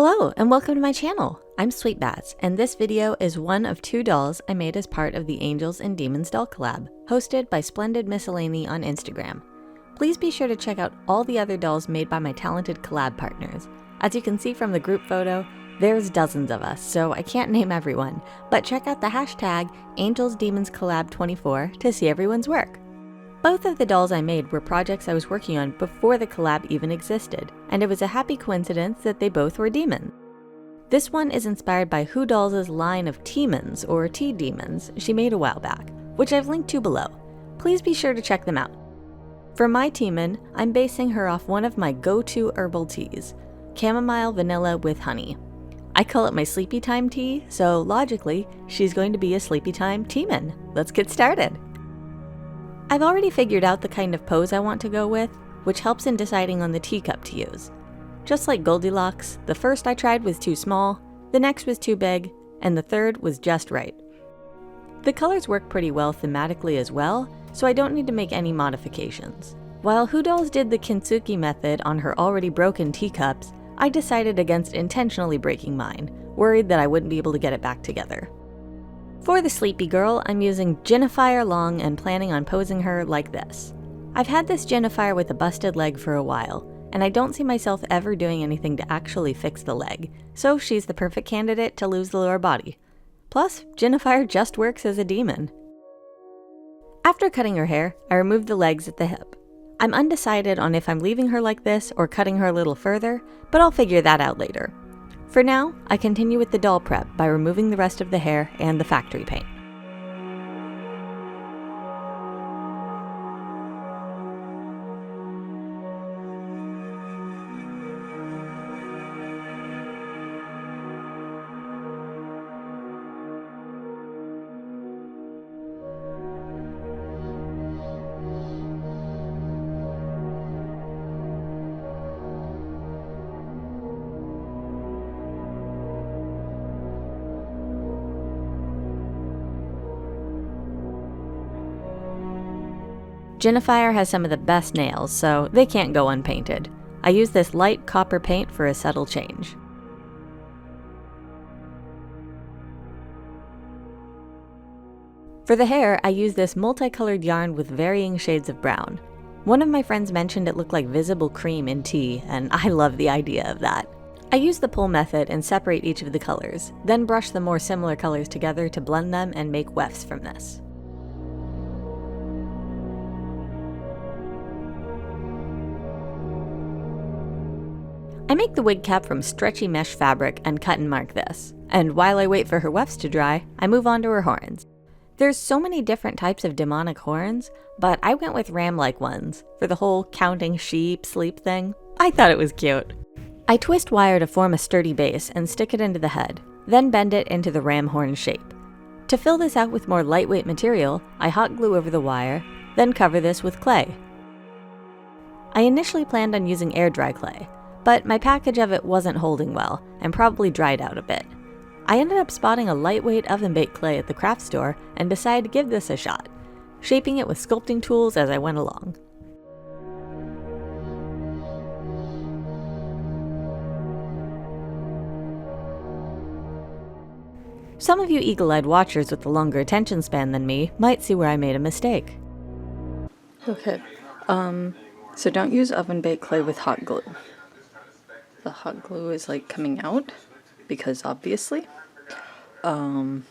Hello and welcome to my channel. I'm Sweetbats, and this video is one of 2 dolls I made as part of the Angels and Demons doll collab, hosted by Splendid Miscellany on Instagram. Please be sure to check out all the other dolls made by my talented collab partners. As you can see from the group photo, there's dozens of us, so I can't name everyone, but check out the hashtag AngelsDemonsCollab24 to see everyone's work. Both of the dolls I made were projects I was working on before the collab even existed, and it was a happy coincidence that they both were demons. This one is inspired by Who Dolls' line of T-mons, or T-demons, she made a while back, which I've linked to below. Please be sure to check them out. For my T-mon, I'm basing her off one of my go-to herbal teas, chamomile vanilla with honey. I call it my Sleepytime tea, so logically, she's going to be a Sleepytime T-mon. Let's get started. I've already figured out the kind of pose I want to go with, which helps in deciding on the teacup to use. Just like Goldilocks, the first I tried was too small, the next was too big, and the third was just right. The colors work pretty well thematically as well, so I don't need to make any modifications. While Who Dolls did the kintsugi method on her already broken teacups, I decided against intentionally breaking mine, worried that I wouldn't be able to get it back together. For the sleepy girl, I'm using Genifier Long and planning on posing her like this. I've had this Genifier with a busted leg for a while, and I don't see myself ever doing anything to actually fix the leg, so she's the perfect candidate to lose the lower body. Plus, Genifier just works as a demon. After cutting her hair, I removed the legs at the hip. I'm undecided on if I'm leaving her like this or cutting her a little further, but I'll figure that out later. For now, I continue with the doll prep by removing the rest of the hair and the factory paint. Genifier has some of the best nails, so they can't go unpainted. I use this light copper paint for a subtle change. For the hair, I use this multicolored yarn with varying shades of brown. One of my friends mentioned it looked like visible cream in tea, and I love the idea of that. I use the pull method and separate each of the colors, then brush the more similar colors together to blend them and make wefts from this. I make the wig cap from stretchy mesh fabric and cut and mark this. And while I wait for her wefts to dry, I move on to her horns. There's so many different types of demonic horns, but I went with ram-like ones for the whole counting sheep sleep thing. I thought it was cute. I twist wire to form a sturdy base and stick it into the head, then bend it into the ram horn shape. To fill this out with more lightweight material, I hot glue over the wire, then cover this with clay. I initially planned on using air dry clay, but my package of it wasn't holding well and probably dried out a bit. I ended up spotting a lightweight oven-baked clay at the craft store and decided to give this a shot, shaping it with sculpting tools as I went along. Some of you eagle-eyed watchers with the longer attention span than me might see where I made a mistake. Okay, so don't use oven-baked clay with hot glue. The hot glue is like coming out, because obviously, and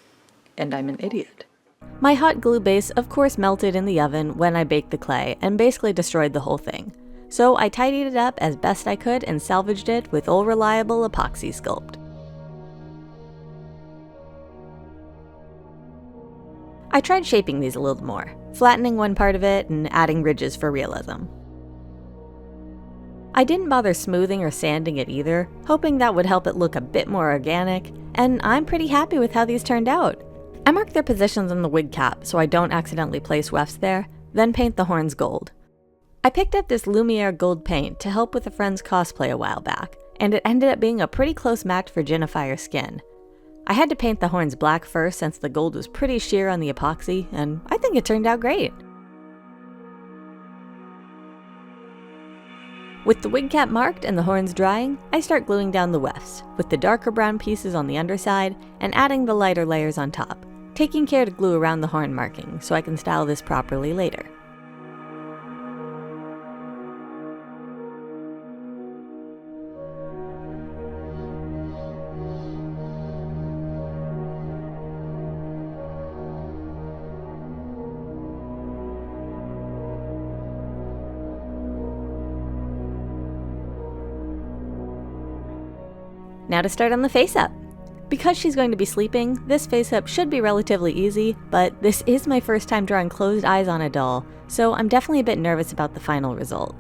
I'm an idiot. My hot glue base of course melted in the oven when I baked the clay and basically destroyed the whole thing. So I tidied it up as best I could and salvaged it with old reliable epoxy sculpt. I tried shaping these a little more, flattening one part of it and adding ridges for realism. I didn't bother smoothing or sanding it either, hoping that would help it look a bit more organic, and I'm pretty happy with how these turned out. I mark their positions on the wig cap so I don't accidentally place wefts there, then paint the horns gold. I picked up this Lumiere gold paint to help with a friend's cosplay a while back, and it ended up being a pretty close match for Genifier's skin. I had to paint the horns black first since the gold was pretty sheer on the epoxy, and I think it turned out great. With the wing cap marked and the horns drying, I start gluing down the wefts, with the darker brown pieces on the underside and adding the lighter layers on top, taking care to glue around the horn marking so I can style this properly later. Now to start on the face-up. Because she's going to be sleeping, this face-up should be relatively easy, but this is my first time drawing closed eyes on a doll, so I'm definitely a bit nervous about the final result.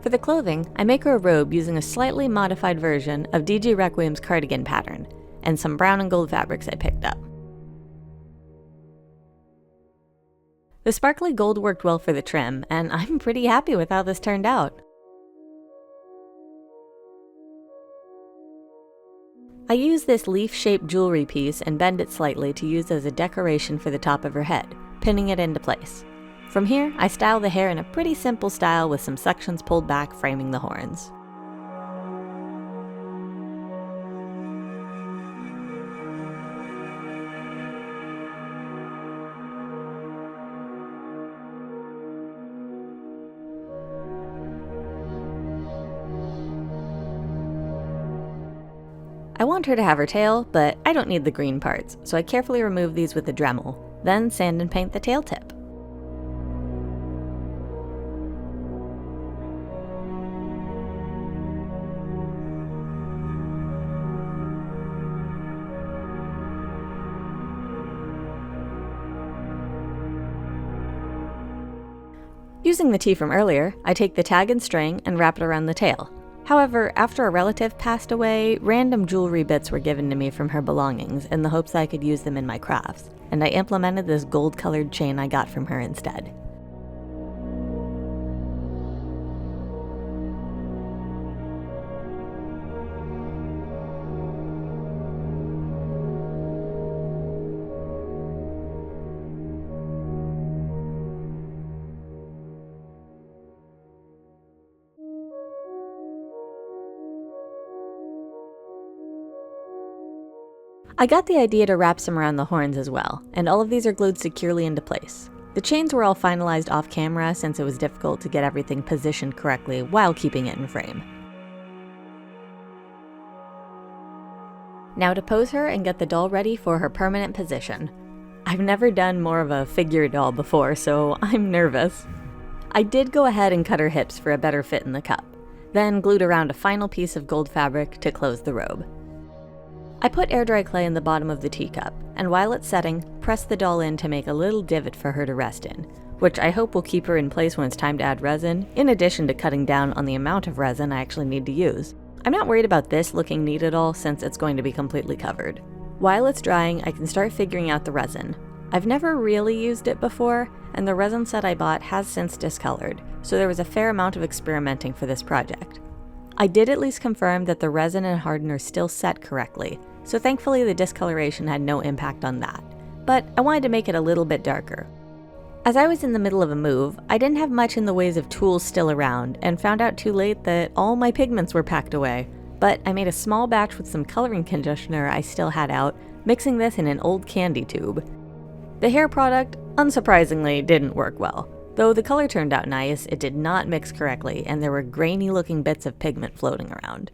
For the clothing, I make her a robe using a slightly modified version of D.G. Requiem's cardigan pattern, and some brown and gold fabrics I picked up. The sparkly gold worked well for the trim, and I'm pretty happy with how this turned out. I use this leaf-shaped jewelry piece and bend it slightly to use as a decoration for the top of her head, pinning it into place. From here, I style the hair in a pretty simple style with some sections pulled back framing the horns. I want her to have her tail, but I don't need the green parts, so I carefully remove these with a Dremel, then sand and paint the tail tip. Using the tee from earlier, I take the tag and string and wrap it around the tail. However, after a relative passed away, random jewelry bits were given to me from her belongings in the hopes that I could use them in my crafts, and I implemented this gold-colored chain I got from her instead. I got the idea to wrap some around the horns as well, and all of these are glued securely into place. The chains were all finalized off camera since it was difficult to get everything positioned correctly while keeping it in frame. Now to pose her and get the doll ready for her permanent position. I've never done more of a figure doll before, so I'm nervous. I did go ahead and cut her hips for a better fit in the cup, then glued around a final piece of gold fabric to close the robe. I put air dry clay in the bottom of the teacup, and while it's setting, press the doll in to make a little divot for her to rest in, which I hope will keep her in place when it's time to add resin, in addition to cutting down on the amount of resin I actually need to use. I'm not worried about this looking neat at all since it's going to be completely covered. While it's drying, I can start figuring out the resin. I've never really used it before, and the resin set I bought has since discolored, so there was a fair amount of experimenting for this project. I did at least confirm that the resin and hardener still set correctly, so thankfully the discoloration had no impact on that, but I wanted to make it a little bit darker. As I was in the middle of a move, I didn't have much in the ways of tools still around, and found out too late that all my pigments were packed away, but I made a small batch with some coloring conditioner I still had out, mixing this in an old candy tube. The hair product, unsurprisingly, didn't work well. Though the color turned out nice, it did not mix correctly, and there were grainy looking bits of pigment floating around.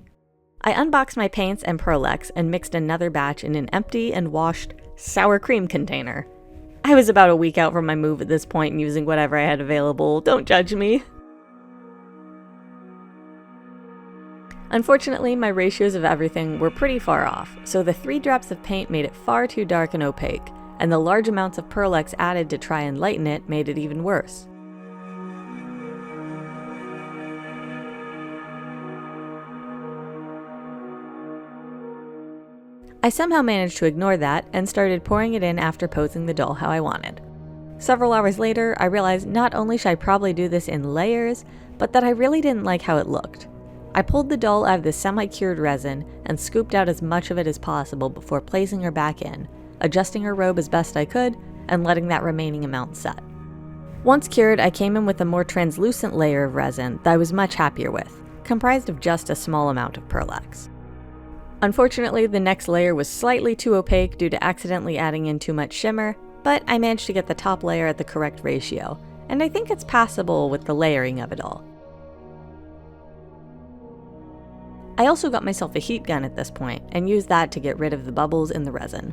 I unboxed my paints and Pearlex and mixed another batch in an empty and washed sour cream container. I was about a week out from my move at this point and using whatever I had available, don't judge me. Unfortunately, my ratios of everything were pretty far off, so the 3 drops of paint made it far too dark and opaque, and the large amounts of Pearlex added to try and lighten it made it even worse. I somehow managed to ignore that and started pouring it in after posing the doll how I wanted. Several hours later, I realized not only should I probably do this in layers, but that I really didn't like how it looked. I pulled the doll out of the semi-cured resin and scooped out as much of it as possible before placing her back in, adjusting her robe as best I could, and letting that remaining amount set. Once cured, I came in with a more translucent layer of resin that I was much happier with, comprised of just a small amount of Pearlex. Unfortunately, the next layer was slightly too opaque due to accidentally adding in too much shimmer, but I managed to get the top layer at the correct ratio, and I think it's passable with the layering of it all. I also got myself a heat gun at this point, and used that to get rid of the bubbles in the resin.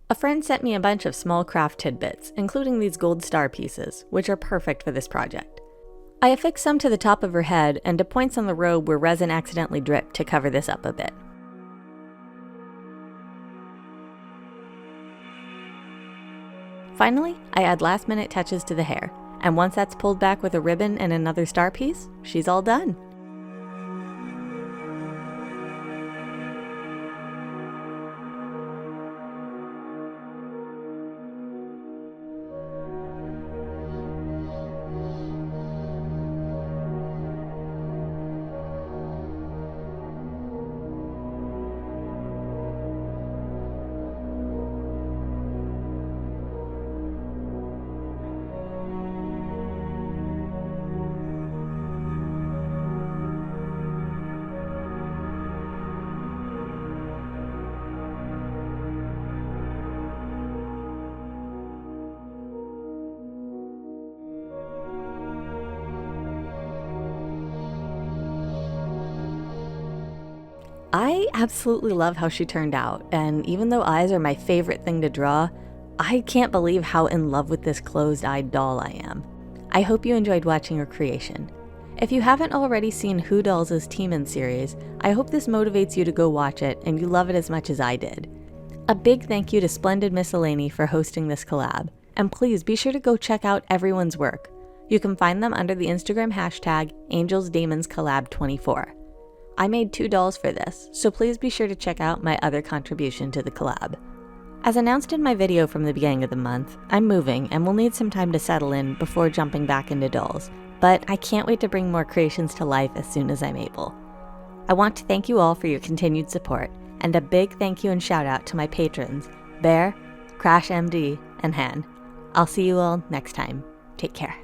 A friend sent me a bunch of small craft tidbits, including these gold star pieces, which are perfect for this project. I affixed some to the top of her head and to points on the robe where resin accidentally dripped to cover this up a bit. Finally, I add last-minute touches to the hair, and once that's pulled back with a ribbon and another star piece, she's all done. I absolutely love how she turned out, and even though eyes are my favorite thing to draw, I can't believe how in love with this closed-eyed doll I am. I hope you enjoyed watching her creation. If you haven't already seen Who Dolls' Team-In series, I hope this motivates you to go watch it and you love it as much as I did. A big thank you to Splendid Miscellany for hosting this collab, and please be sure to go check out everyone's work. You can find them under the Instagram hashtag AngelsDemonsCollab24. I made 2 dolls for this, so please be sure to check out my other contribution to the collab. As announced in my video from the beginning of the month, I'm moving and will need some time to settle in before jumping back into dolls, but I can't wait to bring more creations to life as soon as I'm able. I want to thank you all for your continued support, and a big thank you and shout out to my patrons, Bear, Crash MD, and Han. I'll see you all next time. Take care.